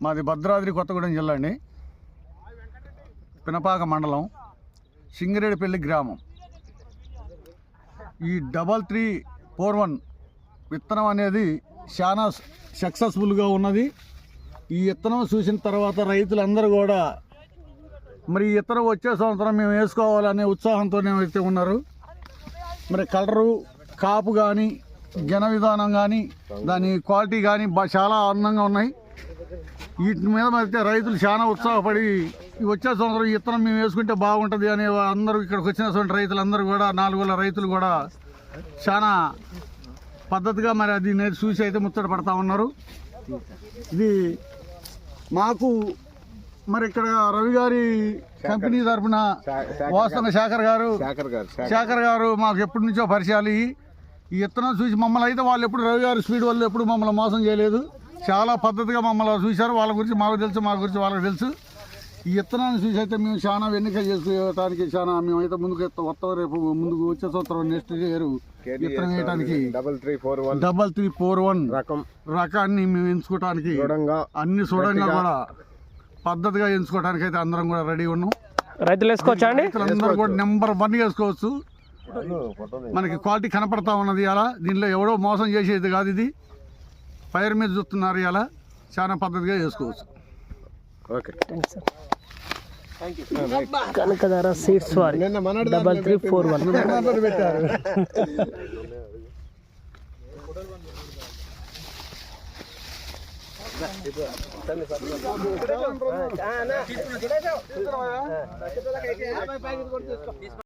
మాది భద్రాద్రి కొత్తగూడెం జిల్లా అండి, పినపాక మండలం, సింగిరేడిపల్లి గ్రామం. ఈ 3341 విత్తనం అనేది చాలా సక్సెస్ఫుల్గా ఉన్నది. ఈ విత్తనం చూసిన తర్వాత రైతులందరూ కూడా మరి ఈ విత్తనం వచ్చే సంవత్సరం మేము వేసుకోవాలనే ఉత్సాహంతోనే అయితే ఉన్నారు. మరి కలరు, కాపు కానీ, ఘన విధానం కానీ, దాని క్వాలిటీ కానీ చాలా అందంగా ఉన్నాయి. వీటి మీద అయితే రైతులు చాలా ఉత్సాహపడి వచ్చే సంవత్సరం ఈ విత్తనం మేము వేసుకుంటే బాగుంటుంది అనే అందరూ ఇక్కడికి వచ్చినటువంటి రైతులందరూ కూడా 4 రైతులు కూడా చాలా పద్ధతిగా మరి అది చూసి అయితే ముచ్చట పడతా ఉన్నారు. ఇది మాకు మరి ఇక్కడ రవి గారి కంపెనీ తరఫున వాసన శేఖర్ గారు మాకు ఎప్పటి నుంచో పరిచయాలు. ఈ విత్తనం చూసి మమ్మల్ని అయితే వాళ్ళు ఎప్పుడు రవి గారి స్పీడ్ వాళ్ళు ఎప్పుడు మమ్మల్ని మోసం చేయలేదు. చాలా పద్ధతిగా మమ్మల్ని చూశారు. వాళ్ళ గురించి మాకు తెలుసు, మా గురించి వాళ్ళకి తెలుసు. ఈ విత్తనాన్ని చూసి అయితే మేము చాలా వెన్నిక చేసుకోవడానికి చాలా మేమైతే ముందుకు వస్తాం. రేపు ముందుకు వచ్చే సంవత్సరం నెక్స్ట్ ఇయర్ విత్తనం వేయడానికి 3341 రకాన్ని మేము ఎంచుకోవడానికి అన్ని చూడంగా కూడా పద్ధతిగా ఎంచుకోవడానికి అయితే అందరం కూడా రెడీ ఉన్నాం. రైతులు వేసుకోవచ్చా అండి? రైతులందరూ కూడా నెంబర్ 1 వేసుకోవచ్చు. మనకి క్వాలిటీ కనపడతా ఉన్నది. అలా దీనిలో ఎవడో మోసం చేసేది కాదు. ఇది ఫైర్ మీద చూస్తున్నారు. ఇలా చాలా పద్ధతిగా వేసుకోవచ్చు. ఓకే, కనకధార సీడ్స్ వారి 3341 పెట్టారు.